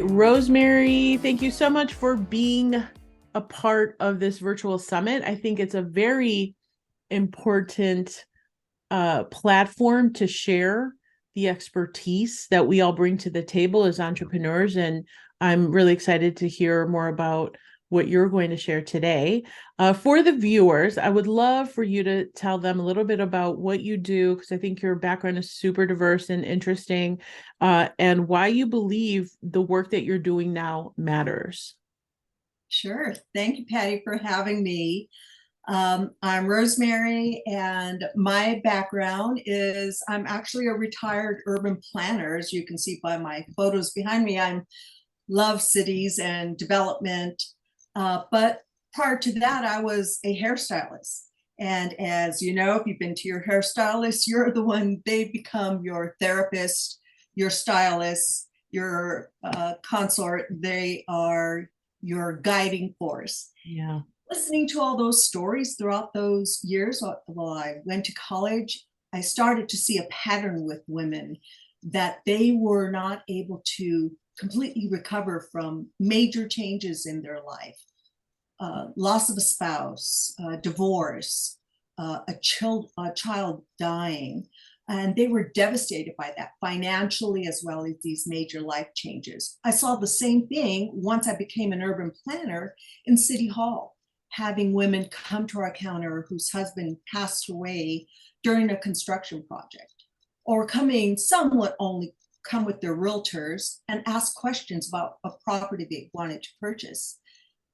right, Rosemary, thank you so much for being a part of this virtual summit. I think it's a very important platform to share the expertise that we all bring to the table as entrepreneurs. And I'm really excited to hear more about what you're going to share today. For the viewers, I would love for you to tell them a little bit about what you do, because I think your background is super diverse and interesting, and why you believe the work that you're doing now matters. Sure. Thank you, Patty, for having me. I'm Rosemary, and my background is I'm actually a retired urban planner. As you can see by my photos behind me, I love cities and development. But prior to that, I was a hairstylist. And as you know, if you've been to your hairstylist, you're the one, they become your therapist, your stylist, your consort. They are your guiding force. Yeah. Listening to all those stories throughout those years while I went to college, I started to see a pattern with women that they were not able to completely recover from major changes in their life. Loss of a spouse, divorce, a child dying. And they were devastated by that financially, as well as these major life changes. I saw the same thing once I became an urban planner in City Hall, having women come to our counter whose husband passed away during a construction project, or coming somewhat only come with their realtors and ask questions about a property they wanted to purchase.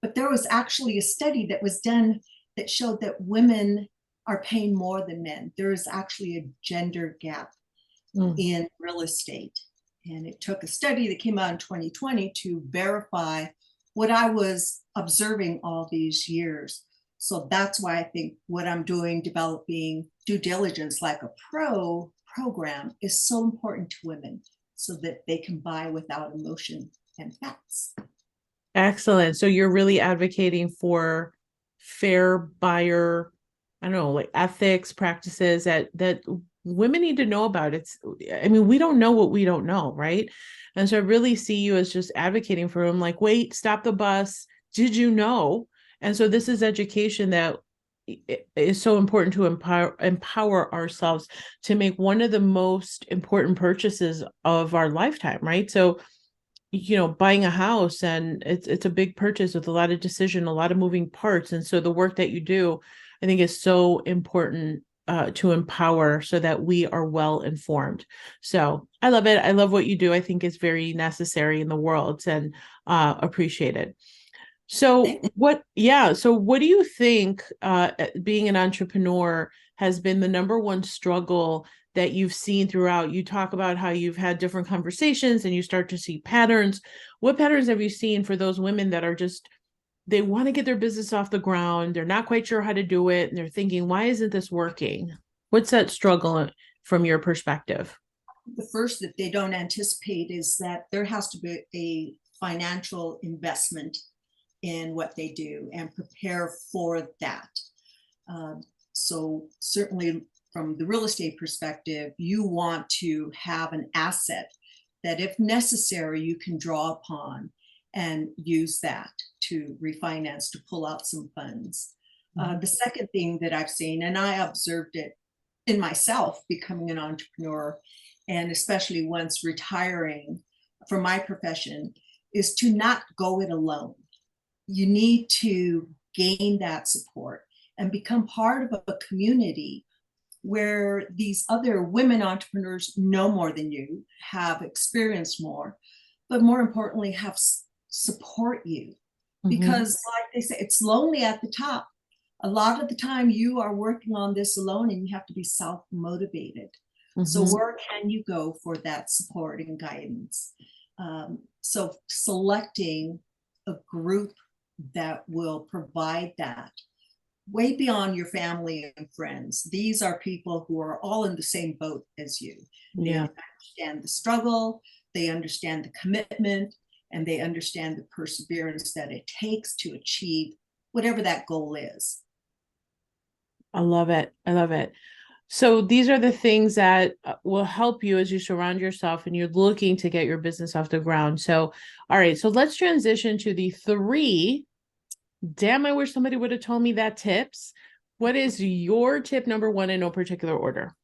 But there was actually a study that was done that showed that women are paying more than men. There is actually a gender gap in real estate. And it took a study that came out in 2020 to verify what I was observing all these years. So that's why I think what I'm doing, developing due diligence like a program, is so important to women so that they can buy without emotion and facts. Excellent. So you're really advocating for fair buyer, I don't know, like ethics practices that women need to know about. I mean, we don't know what we don't know, right? And so I really see you as just advocating for them, like, wait, stop the bus. Did you know? And so this is education that is so important to empower ourselves to make one of the most important purchases of our lifetime, right? So buying a house, and it's a big purchase with a lot of decision, a lot of moving parts. And so the work that you do, I think, is so important to empower so that we are well informed. So I love it. I love what you do. I think it's very necessary in the world, and appreciate it. So what do you think, being an entrepreneur has been the number one struggle that you've seen throughout? You talk about how you've had different conversations and you start to see patterns. What patterns have you seen for those women that are just, they want to get their business off the ground, they're not quite sure how to do it, and they're thinking, why isn't this working? What's that struggle from your perspective? The first that they don't anticipate is that there has to be a financial investment in what they do and prepare for that. So certainly from the real estate perspective, you want to have an asset that if necessary, you can draw upon and use that to refinance, to pull out some funds. The second thing that I've seen, and I observed it in myself becoming an entrepreneur, and especially once retiring from my profession, is to not go it alone. You need to gain that support and become part of a community where these other women entrepreneurs know more than you, have experienced more, but more importantly, have support you. Because, like they say, it's lonely at the top. A lot of the time, you are working on this alone and you have to be self motivated. So, where can you go for that support and guidance? So, selecting a group that will provide that way beyond your family and friends. These are people who are all in the same boat as you. They understand the struggle, they understand the commitment, and they understand the perseverance that it takes to achieve whatever that goal is. I love it. I love it. So these are the things that will help you as you surround yourself and you're looking to get your business off the ground. So, all right, so let's transition to the three. Damn, I wish somebody would have told me that tips. What is your tip number one in no particular order?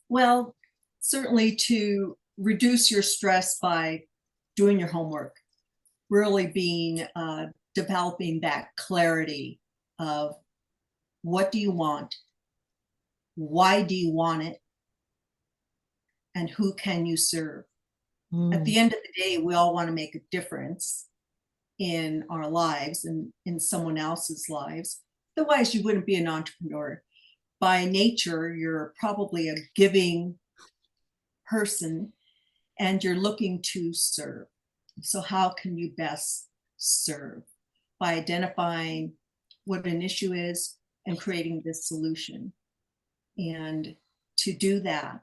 Well, certainly to reduce your stress by doing your homework, really being developing that clarity of what do you want, why do you want it, and who can you serve. At Mm, the end of the day, we all want to make a difference in our lives and in someone else's lives. Otherwise, you wouldn't be an entrepreneur. By nature, you're probably a giving person and you're looking to serve. So, how can you best serve? By identifying what an issue is and creating this solution. And to do that,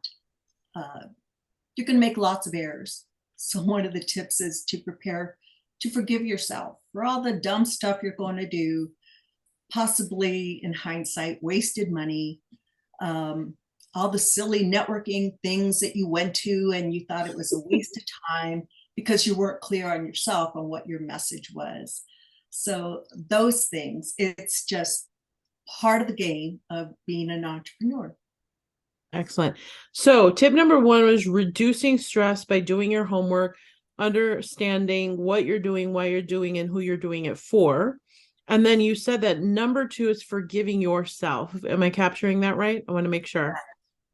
you can make lots of errors. So, one of the tips is to prepare to forgive yourself for all the dumb stuff you're going to do, possibly in hindsight, wasted money, all the silly networking things that you went to and you thought it was a waste of time because you weren't clear on yourself on what your message was. So, those things, it's just part of the game of being an entrepreneur. excellent. So, tip number one was reducing stress by doing your homework, understanding what you're doing, why you're doing, and who you're doing it for. And then you said that number two is forgiving yourself. Am I capturing that right? I want to make sure.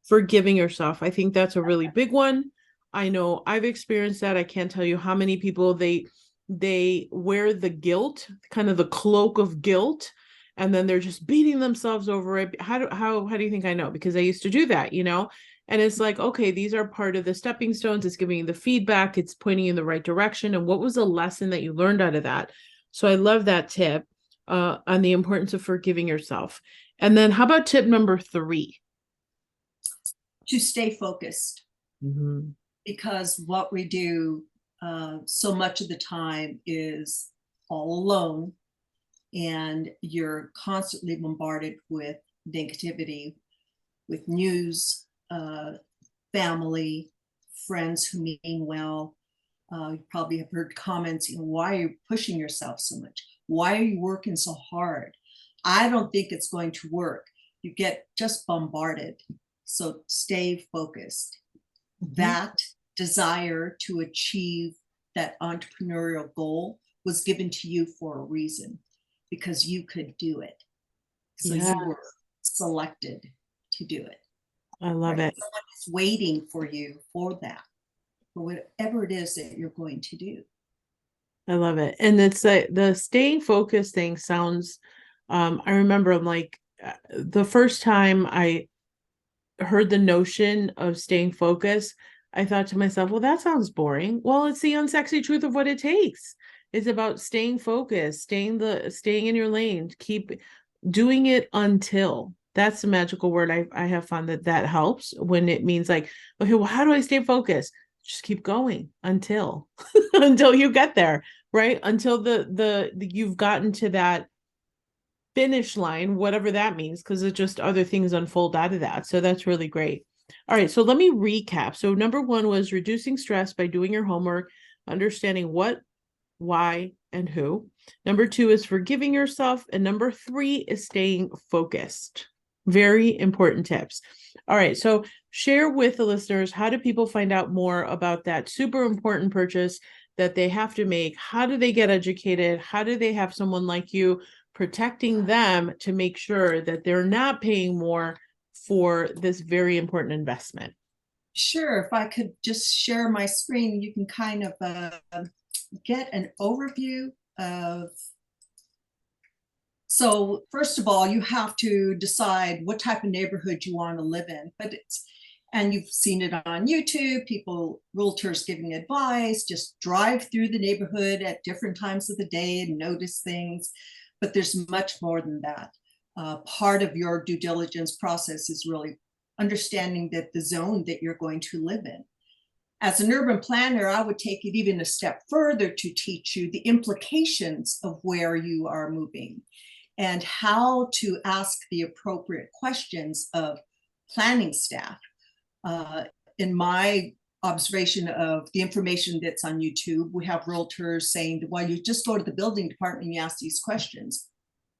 Forgiving yourself. I think that's a really big one. I know I've experienced that. I can't tell you how many people they wear the guilt, kind of the cloak of guilt, and then they're just beating themselves over it. How do you think I know? Because I used to do that, you know? And it's like, okay, these are part of the stepping stones. It's giving you the feedback, it's pointing you in the right direction. And what was the lesson that you learned out of that? So I love that tip on the importance of forgiving yourself. And then how about tip number three? To stay focused, Mhm. because what we do so much of the time is all alone, and you're constantly bombarded with negativity, with news, family, friends who mean well. You probably have heard comments, why are you pushing yourself so much? Why are you working so hard? I don't think it's going to work. You get just bombarded. So stay focused. Mhm. That desire to achieve that entrepreneurial goal was given to you for a reason, because you could do it. So Yeah, you were selected to do it, I love right? it. Someone is waiting for you for that, for whatever it is that you're going to do. I love it. And it's like the staying focused thing sounds, I remember I'm like the first time I heard the notion of staying focused, I thought to myself, well, that sounds boring. Well, it's the unsexy truth of what it takes. It's about staying focused, staying in your lane, keep doing it until. That's the magical word I have found that helps when it means like, okay, well, how do I stay focused? Just keep going until until you get there, right? Until the you've gotten to that finish line, whatever that means, because it's just other things unfold out of that. So that's really great. All right, so let me recap. So number one was reducing stress by doing your homework, understanding what, why, and who. Number two is forgiving yourself. And number three is staying focused. Very important tips. All right, so share with the listeners, how do people find out more about that super important purchase that they have to make? How do they get educated? How do they have someone like you protecting them to make sure that they're not paying more for this very important investment? Sure, if I could just share my screen, you can kind of get an overview of. So, first of all, you have to decide what type of neighborhood you want to live in. And you've seen it on YouTube, people, realtors giving advice, just drive through the neighborhood at different times of the day and notice things. But there's much more than that. Part of your due diligence process is really understanding that the zone that you're going to live in. As an urban planner, I would take it even a step further to teach you the implications of where you are moving and how to ask the appropriate questions of planning staff. In my observation of the information that's on YouTube, we have realtors saying, well, you just go to the building department and you ask these questions.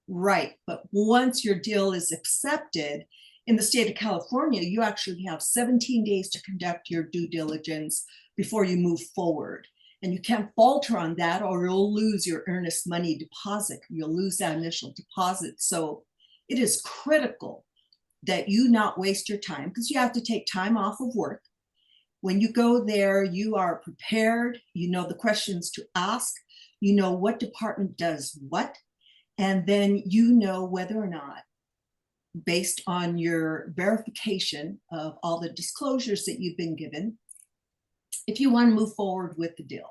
Right. But once your deal is accepted in the state of California, you actually have 17 days to conduct your due diligence before you move forward. And you can't falter on that, or you'll lose your earnest money deposit. You'll lose that initial deposit. So it is critical that you not waste your time, because you have to take time off of work. When you go there, you are prepared. You know the questions to ask. You know what department does what. And then you know whether or not, based on your verification of all the disclosures that you've been given, if you want to move forward with the deal.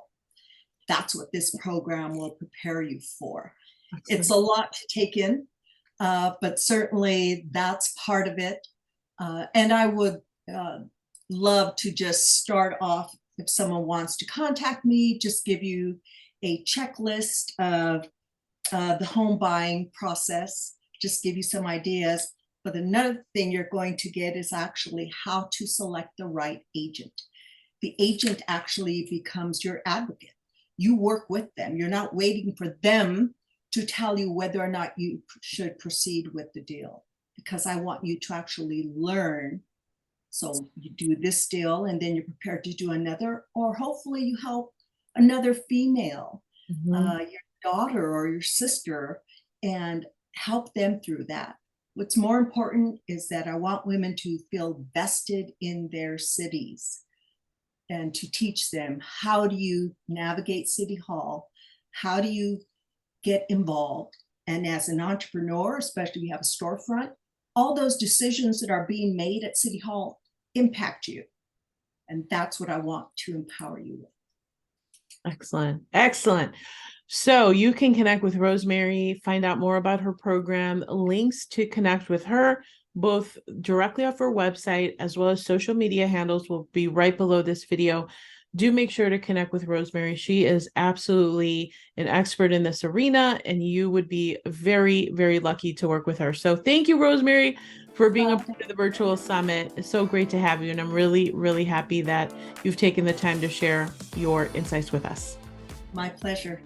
That's what this program will prepare you for. Excellent. It's a lot to take in, but certainly that's part of it. And I would love to just start off, if someone wants to contact me, just give you a checklist of the home buying process, just give you some ideas. But another thing you're going to get is actually how to select the right agent. The agent actually becomes your advocate. You work with them. You're not waiting for them to tell you whether or not you should proceed with the deal, because I want you to actually learn. So you do this deal and then you're prepared to do another, or hopefully you help another female, your daughter or your sister, and help them through that. What's more important is that I want women to feel vested in their cities, and to teach them, how do you navigate City Hall? How do you get involved? And as an entrepreneur, especially if you have a storefront, all those decisions that are being made at City Hall impact you. And that's what I want to empower you with. Excellent. Excellent. So you can connect with Rosemary, find out more about her program, links to connect with her, both directly off her website as well as social media handles will be right below this video. Do make sure to connect with Rosemary. She is absolutely an expert in this arena, and you would be very, very lucky to work with her. So thank you, Rosemary, for being a part of the virtual summit. It's so great to have you, and I'm really, really happy that you've taken the time to share your insights with us. My pleasure.